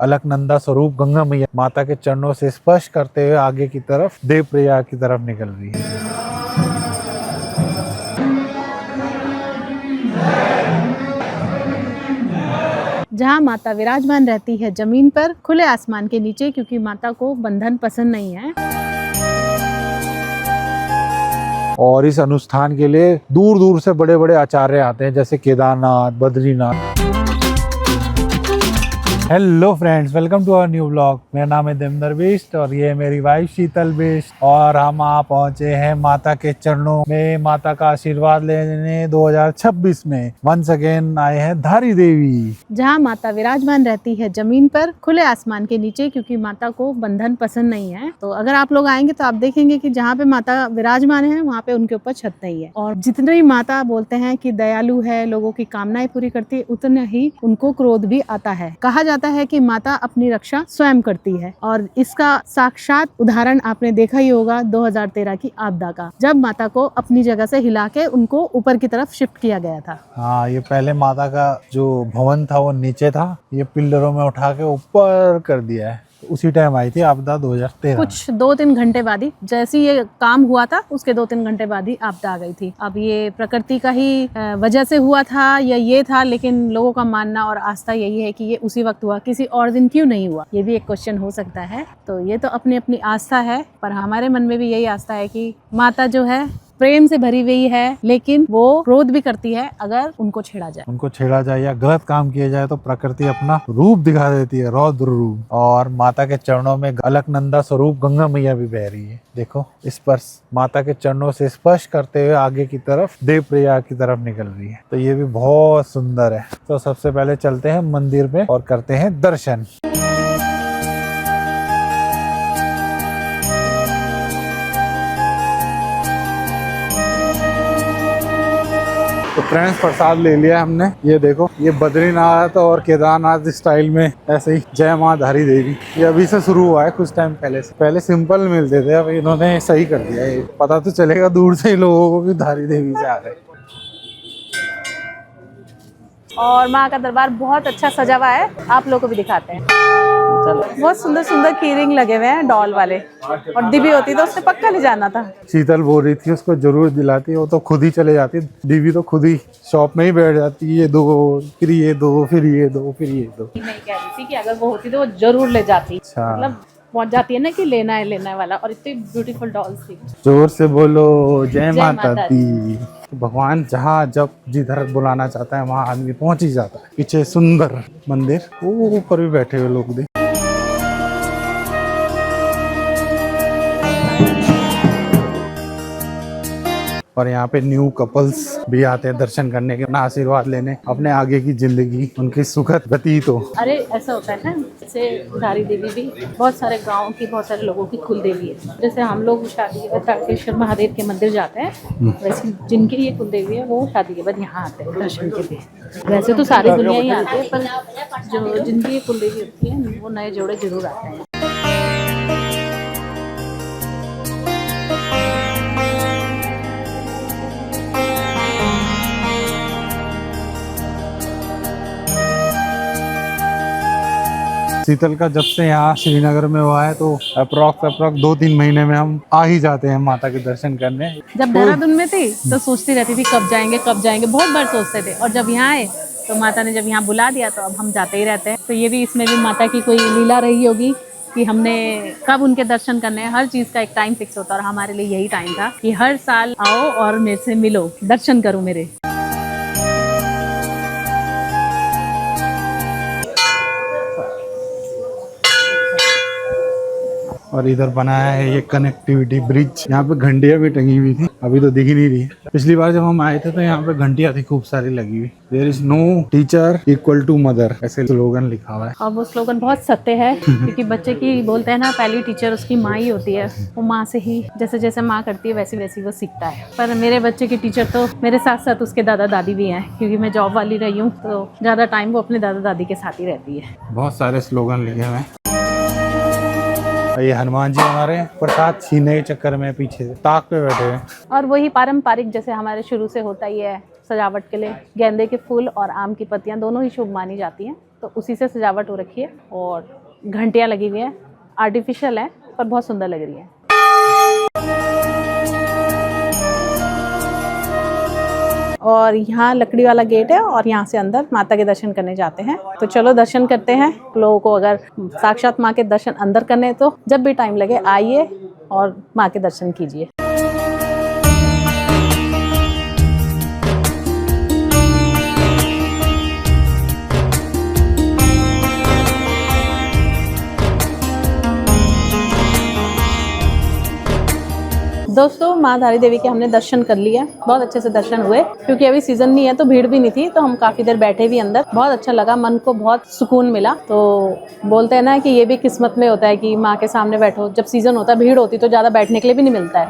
अलकनंदा स्वरूप गंगा मैया माता के चरणों से स्पर्श करते हुए आगे की तरफ देवप्रयाग की तरफ निकल रही है। जहाँ माता विराजमान रहती है जमीन पर खुले आसमान के नीचे, क्योंकि माता को बंधन पसंद नहीं है। और इस अनुष्ठान के लिए दूर दूर से बड़े बड़े आचार्य आते हैं, जैसे Kedarnath, Badrinath. Hello friends, welcome to our new blog. मेरा नाम है देवेंद्र बिष्ट और ये है मेरी वाइफ शीतल बिष्ट। और हम आ पहुंचे हैं माता के चरणों में माता का आशीर्वाद लेने 2026 में। वंस अगेन आए हैं धारी देवी, जहाँ माता विराजमान रहती है जमीन पर खुले आसमान के नीचे, क्योंकि माता को बंधन पसंद नहीं है। तो अगर आप लोग आएंगे तो आप देखेंगे कि जहाँ पे माता विराजमान है वहाँ पे उनके ऊपर छत नहीं है। और जितने ही माता बोलते हैं कि दयालु है, लोगों की कामनाएं पूरी करती है, उतना ही उनको क्रोध भी आता है। कहा जाता है कि माता अपनी रक्षा स्वयं करती है, और इसका साक्षात उदाहरण आपने देखा ही होगा 2013 की आपदा का, जब माता को अपनी जगह से हिला के उनको ऊपर की तरफ शिफ्ट किया गया था। हाँ, ये पहले माता का जो भवन था वो नीचे था, ये पिल्लरों में उठा के ऊपर कर दिया है। उसी टाइम आई थी आपदा 2013। कुछ 2-3 घंटे बाद ही, जैसे ये काम हुआ था उसके 2-3 घंटे बाद ही आपदा आ गई थी। अब ये प्रकृति का ही वजह से हुआ था या ये था, लेकिन लोगों का मानना और आस्था यही है कि ये उसी वक्त हुआ, किसी और दिन क्यों नहीं हुआ, ये भी एक क्वेश्चन हो सकता है। तो ये तो अपनी अपनी आस्था है, पर हमारे मन में भी यही आस्था है कि माता जो है प्रेम से भरी हुई है, लेकिन वो क्रोध भी करती है अगर उनको छेड़ा जाए या गलत काम किया जाए तो प्रकृति अपना रूप दिखा देती है, रौद्र रूप। और माता के चरणों में अलकनंदा स्वरूप गंगा मैया भी बह रही है। देखो, स्पर्श माता के चरणों से स्पर्श करते हुए आगे की तरफ देवप्रयाग की तरफ निकल रही है। तो ये भी बहुत सुंदर है। तो सबसे पहले चलते हैं मंदिर में और करते हैं दर्शन। तो फ्रेंड्स, प्रसाद ले लिया हमने। ये देखो, ये बद्रीनाथ और केदारनाथ स्टाइल में ऐसे ही जय माँ धारी देवी। ये अभी से शुरू हुआ है, कुछ टाइम पहले से। पहले सिंपल मिलते थे, अब इन्होंने सही कर दिया है। पता तो चलेगा दूर से ही लोगों को कि धारी देवी से आ गए। और माँ का दरबार बहुत अच्छा सजा हुआ है, आप लोगों को भी दिखाते हैं। बहुत सुंदर सुंदर कीरिंग लगे हुए हैं डॉल वाले, और डिब्बी होती तो उसने पक्का ले जाना था। शीतल बोल रही थी उसको जरूर दिलाती, वो तो खुद ही चले जाती। दीवी तो खुद ही शॉप में ही बैठ जाती, ये दो फिर ये दो फिर ये दो फिर ये दो। मैं कह रही थी कि अगर वो होती तो वो जरूर ले जाती। अच्छा, मतलब पहुंच जाती है ना कि लेना है वाला। और इतनी ब्यूटीफुल डॉल्स थी। जोर से बोलो जय माता दी। भगवान जहाँ जब जिधर बुलाना चाहता है वहाँ आदमी पहुंच ही जाता है। पीछे सुंदर मंदिर, वो ऊपर भी बैठे हुए लोग देख। और यहाँ पे न्यू कपल्स भी आते हैं दर्शन करने के, अपना आशीर्वाद लेने, अपने आगे की जिंदगी उनकी सुखद व्यतीत हो। अरे ऐसा होता है ना, जैसे धारी देवी भी बहुत सारे गांव की, बहुत सारे लोगों की कुल देवी है। जैसे हम लोग शादी के बाद तारकेश्वर महादेव के मंदिर जाते हैं, वैसे जिनकी ये कुल देवी है वो शादी के बाद यहाँ आते हैं दर्शन के लिए। वैसे तो सारी दुनिया ही आती है, पर जो जिनकी ये कुल देवी होती है वो नए जोड़े जरूर आते हैं। शीतल का जब से यहाँ श्रीनगर में हुआ है तो अप्रोक्स 2-3 महीने में हम आ ही जाते हैं माता के दर्शन करने। जब देहरादून में थी तो सोचती रहती थी कब जाएंगे, बहुत बार सोचते थे। और जब यहाँ आए तो माता ने जब यहाँ बुला दिया तो अब हम जाते ही रहते हैं। तो ये भी, इसमें भी माता की कोई लीला रही होगी कि हमने कब उनके दर्शन करने हैं। हर चीज़ का एक टाइम फिक्स होता है, और हमारे लिए यही टाइम था कि हर साल आओ और मेरे से मिलो, दर्शन करो मेरे। और इधर बनाया है ये कनेक्टिविटी ब्रिज। यहाँ पे घंटियां भी टंगी हुई थी, अभी तो दिख ही नहीं रही। पिछली बार जब हम आए थे तो यहाँ पे घंटियां थी खूब सारी लगी हुई। There is no teacher equal to mother, ऐसे स्लोगन लिखा हुआ है। और वो स्लोगन बहुत सत्य है, क्योंकि बच्चे की बोलते हैं ना, पहली टीचर उसकी माँ ही होती है। वो माँ से ही जैसे जैसे माँ करती है वैसे वैसे वो सीखता है। पर मेरे बच्चे की टीचर तो मेरे साथ साथ उसके दादा दादी भी हैं, क्योंकि मैं जॉब वाली रही हूँ तो ज़्यादा टाइम वो अपने दादा दादी के साथ ही रहती है। बहुत सारे स्लोगन लिखे हुए हैं। ये हनुमान जी हमारे प्रसाद छीनने के चक्कर में पीछे ताक पे बैठे हैं। और वही पारंपरिक जैसे हमारे शुरू से होता ही है, सजावट के लिए गेंदे के फूल और आम की पत्तियां दोनों ही शुभ मानी जाती हैं। तो तो उसी से सजावट हो रखी है और घंटियाँ लगी हुई हैं, आर्टिफिशियल है पर बहुत सुंदर लग रही है। और यहाँ लकड़ी वाला गेट है और यहाँ से अंदर माता के दर्शन करने जाते हैं। तो चलो दर्शन करते हैं। लोगों को अगर साक्षात माँ के दर्शन अंदर करने हैं तो जब भी टाइम लगे आइए और माँ के दर्शन कीजिए। दोस्तों माँ धारी देवी के हमने दर्शन कर लिए, बहुत अच्छे से दर्शन हुए। क्योंकि अभी सीजन नहीं है तो भीड़ भी नहीं थी, तो हम काफी देर बैठे भी अंदर। बहुत अच्छा लगा, मन को बहुत सुकून मिला। तो बोलते हैं ना कि ये भी किस्मत में होता है कि माँ के सामने बैठो। जब सीजन होता है भीड़ होती तो ज्यादा बैठने के लिए भी नहीं मिलता है।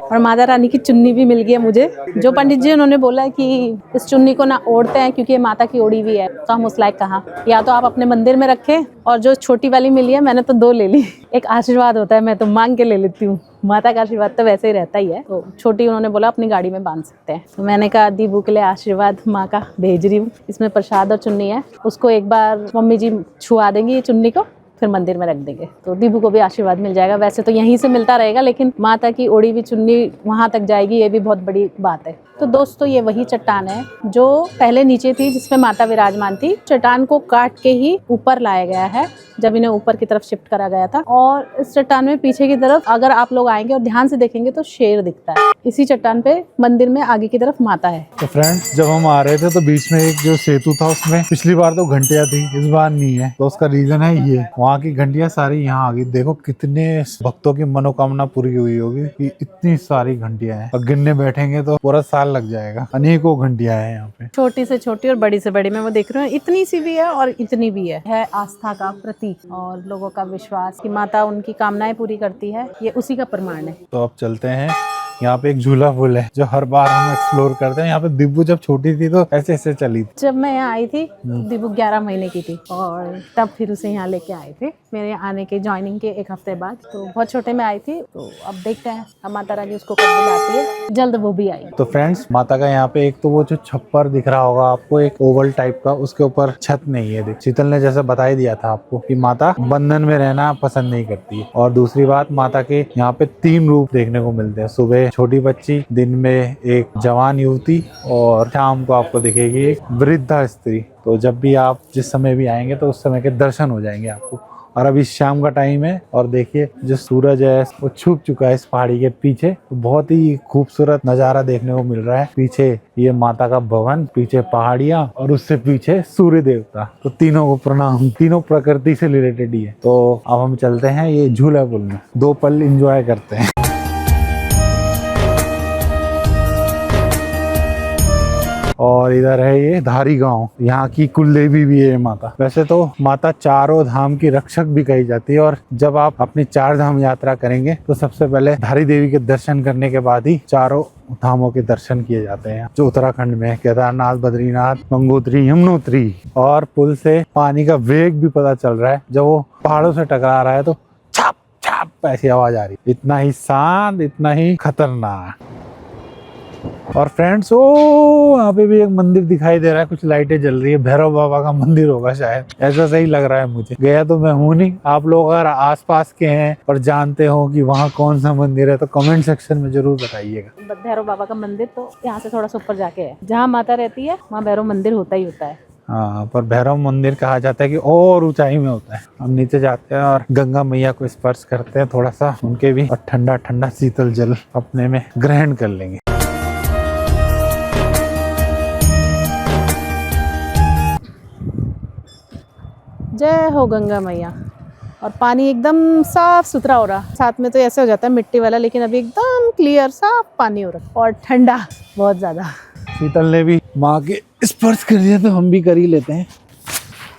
और माता रानी की चुन्नी भी मिल गई है मुझे। जो पंडित जी उन्होंने बोला है कि इस चुन्नी को ना ओढ़ते हैं क्योंकि ये माता की ओढ़ी हुई है, तो हम उस लायक कहाँ। या तो आप अपने मंदिर में रखें, और जो छोटी वाली मिली है मैंने तो 2 ले ली। एक आशीर्वाद होता है, मैं तो मांग के ले लेती हूँ। माता का आशीर्वाद तो वैसे ही रहता ही है। तो छोटी उन्होंने बोला अपनी गाड़ी में बांध सकते हैं, तो मैंने कहा दीबू के लिए आशीर्वाद माँ का भेज रही हूँ। इसमें प्रसाद और चुन्नी है, उसको एक बार मम्मी जी छुआ देंगी ये चुन्नी को, फिर मंदिर में रख देंगे तो दीबू को भी आशीर्वाद मिल जाएगा। वैसे तो यहीं से मिलता रहेगा, लेकिन माता की ओढ़ी हुई चुन्नी वहां तक जाएगी, ये भी बहुत बड़ी बात है। तो दोस्तों ये वही चट्टान है जो पहले नीचे थी, जिसमें माता विराजमान थी। चट्टान को काट के ही ऊपर लाया गया है जब इन्हें ऊपर की तरफ शिफ्ट करा गया था। और इस चट्टान में पीछे की तरफ अगर आप लोग आएंगे और ध्यान से देखेंगे तो शेर दिखता है। इसी चट्टान पे मंदिर में आगे की तरफ माता है। तो फ्रेंड्स जब हम आ रहे थे तो बीच में एक जो सेतु था उसमें पिछली बार तो घंटियां थी, इस बार नहीं है। तो उसका रीजन है ये, वहाँ की घंटियां सारी यहाँ आ गई। देखो कितने भक्तों की मनोकामना पूरी हुई होगी कि इतनी सारी घंटियां हैं। और गिनने बैठेंगे तो पूरा साल लग जाएगा। अनेकों घंटियां हैं यहाँ पे, छोटी से छोटी और बड़ी से बड़ी। मैं वो देख रही हूँ, इतनी सी भी है और इतनी भी है आस्था का प्रतीक और लोगों का विश्वास कि माता उनकी कामनाएं पूरी करती है, ये उसी का प्रमाण है। तो अब चलते हैं। यहाँ पे एक झूला पुल है जो हर बार हम एक्सप्लोर करते हैं। यहाँ पे दिब्बू जब छोटी थी तो ऐसे ऐसे चली थी। जब मैं यहाँ आई थी दिब्बू 11 महीने की थी और तब फिर उसे यहाँ लेके आए थे मेरे आने के ज्वाइनिंग के 1 हफ्ते बाद। तो बहुत छोटे में आई थी, तो अब देखते हैं अब माता रानी उसको कब बुलाती है, जल्द वो भी आई। तो फ्रेंड्स माता का यहाँ पे एक तो वो जो छप्पर दिख रहा होगा आपको, एक ओवल टाइप का, उसके ऊपर छत नहीं है। देख शीतल ने जैसे बता ही दिया था आपको कि माता बंधन में रहना पसंद नहीं करती है। और दूसरी बात, माता के यहाँ पे 3 रूप देखने को मिलते हैं। सुबह छोटी बच्ची, दिन में एक जवान युवती और शाम को आपको दिखेगी एक वृद्धा स्त्री। तो जब भी आप जिस समय भी आएंगे तो उस समय के दर्शन हो जाएंगे आपको। और अभी शाम का टाइम है और देखिए जो सूरज है वो छुप चुका है इस पहाड़ी के पीछे। तो बहुत ही खूबसूरत नजारा देखने को मिल रहा है। पीछे ये माता का भवन, पीछे पहाड़ियाँ और उससे पीछे सूर्य देवता। तो तीनों को प्रणाम, तीनों प्रकृति से रिलेटेड ही है। तो अब हम चलते हैं ये झूला पुल में, 2 पल एंजॉय करते हैं। और इधर है ये धारी गांव, यहाँ की कुलदेवी भी है माता। वैसे तो माता चारों धाम की रक्षक भी कही जाती है। और जब आप अपनी 4 धाम यात्रा करेंगे तो सबसे पहले धारी देवी के दर्शन करने के बाद ही चारों धामों के दर्शन किए जाते हैं, जो उत्तराखंड में है। केदारनाथ, बद्रीनाथ, गंगोत्री, यमुनोत्री। और पुल से पानी का वेग भी पता चल रहा है। जब वो पहाड़ों से टकरा रहा है तो छाप छाप ऐसी आवाज आ रही है। इतना ही शांत, इतना ही खतरनाक। और फ्रेंड्स वो यहाँ पे भी एक मंदिर दिखाई दे रहा है, कुछ लाइटें जल रही है। भैरव बाबा का मंदिर होगा शायद, ऐसा सही लग रहा है मुझे। गया तो मैं हूँ नहीं। आप लोग अगर आसपास के हैं और जानते हो कि वहाँ कौन सा मंदिर है तो कमेंट सेक्शन में जरूर बताइएगा। भैरव बाबा का मंदिर तो यहाँ से थोड़ा सा ऊपर जाके है। जहाँ माता रहती है वहाँ भैरव मंदिर होता ही होता है। हाँ, पर भैरव मंदिर कहा जाता है कि और ऊंचाई में होता है। हम नीचे जाते हैं और गंगा मैया को स्पर्श करते हैं थोड़ा सा, उनके भी, और ठंडा ठंडा शीतल जल अपने में ग्रहण कर लेंगे। जय हो गंगा मैया। और पानी एकदम साफ सुथरा हो रहा, साथ में तो ऐसे हो जाता है मिट्टी वाला, लेकिन अभी एकदम क्लियर साफ पानी हो रहा और ठंडा बहुत ज्यादा। शीतल ने भी माँ के स्पर्श कर लिया तो हम भी कर ही लेते हैं।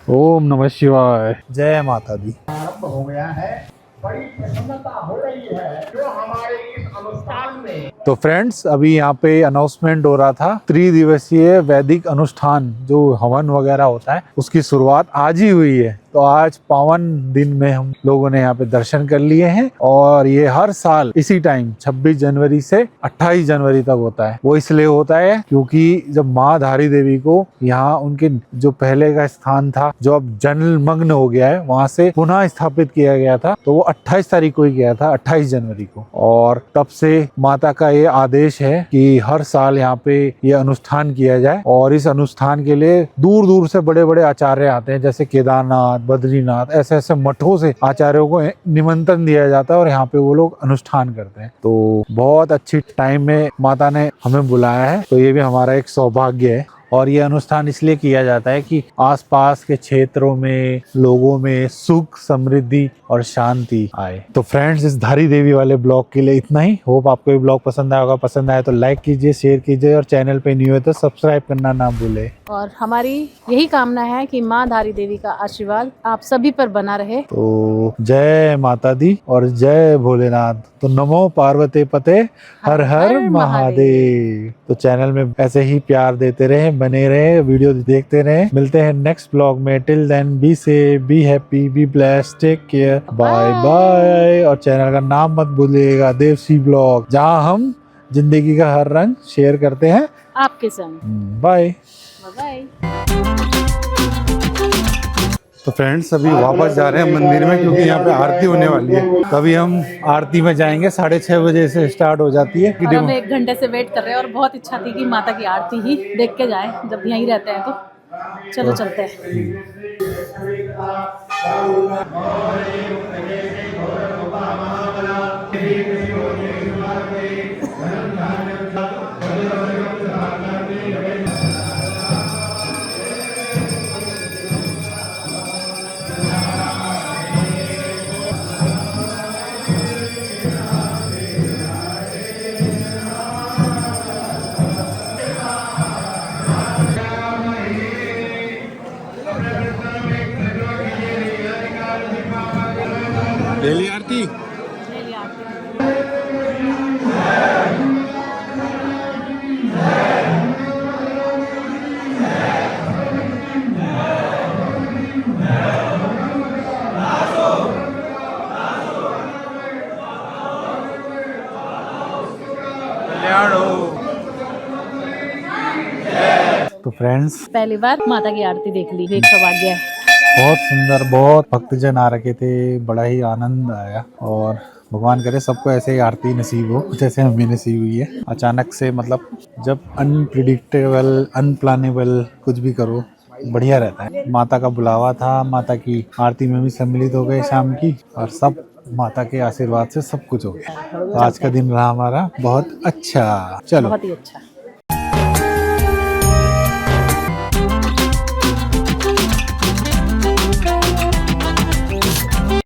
ओम नमः शिवाय, जय माता दी। हो गया है, बड़ी प्रसन्नता हो रही है जो हमारे इस अनुष्ठान में। तो फ्रेंड्स अभी यहाँ पे अनाउंसमेंट हो रहा था, 3 दिवसीय वैदिक अनुष्ठान जो हवन वगैरह होता है उसकी शुरुआत आज ही हुई है। तो आज पावन दिन में हम लोगों ने यहाँ पे दर्शन कर लिए हैं। और ये हर साल इसी टाइम 26 जनवरी से 28 जनवरी तक होता है। वो इसलिए होता है क्योंकि जब माँ धारी देवी को यहाँ उनके जो पहले का स्थान था, जो अब जलमग्न हो गया है, वहां से पुनः स्थापित किया गया था। तो वो 28 तारीख को ही किया था, 28 जनवरी को। और तब से माता का ये आदेश है कि हर साल यहाँ पे ये अनुष्ठान किया जाए। और इस अनुष्ठान के लिए दूर दूर से बड़े बड़े आचार्य आते हैं, जैसे केदारनाथ, बद्रीनाथ, ऐसे ऐसे मठों से आचार्यों को निमंत्रण दिया जाता है और यहाँ पे वो लोग अनुष्ठान करते हैं। तो बहुत अच्छी टाइम में माता ने हमें बुलाया है, तो ये भी हमारा एक सौभाग्य है। और ये अनुष्ठान इसलिए किया जाता है कि आसपास के क्षेत्रों में लोगों में सुख, समृद्धि और शांति आए। तो फ्रेंड्स, इस धारी देवी वाले ब्लॉग के लिए इतना ही। होप आपको ये ब्लॉग पसंद आया होगा। पसंद आया तो लाइक कीजिए, शेयर कीजिए और चैनल पे न्यू है तो सब्सक्राइब करना ना भूले। और हमारी यही कामना है कि माँ धारी देवी का आशीर्वाद आप सभी पर बना रहे। तो जय माता दी और जय भोलेनाथ। तो नमो पार्वती पते, हर हर महादेव। तो चैनल में ऐसे ही प्यार देते रहे, बने रहे, वीडियो देखते रहे। मिलते हैं नेक्स्ट ब्लॉग में। Till then be safe, be happy, be blessed, take care, bye bye. और चैनल का नाम मत भूलिएगा, देवसी ब्लॉग, जहाँ हम जिंदगी का हर रंग शेयर करते हैं आपके संग। Bye bye. तो फ्रेंड्स, अभी वापस जा रहे हैं मंदिर में क्योंकि यहाँ पे आरती होने वाली है। तभी हम आरती में जाएंगे। 6:30 बजे से स्टार्ट हो जाती है। और हम 1 घंटे से वेट कर रहे हैं और बहुत इच्छा थी कि माता की आरती ही देख के जाएं, जब यहीं रहते हैं तो चलो चलते हैं। ले ली आरती। ले लिया आरती। तो फ्रेंड्स, पहली बार माता की आरती देख ली, एक सौभाग्य है। बहुत सुंदर, बहुत भक्तजन आ रखे थे, बड़ा ही आनंद आया। और भगवान करे सबको ऐसे ही आरती नसीब हो जैसे हमें नसीब हुई है। अचानक से, मतलब जब अनप्रिडिक्टेबल, अनप्लानेबल कुछ भी करो, बढ़िया रहता है। माता का बुलावा था, माता की आरती में भी सम्मिलित हो गए शाम की, और सब माता के आशीर्वाद से सब कुछ हो गया। तो आज का दिन रहा हमारा बहुत अच्छा। चलो, बहुत ही अच्छा।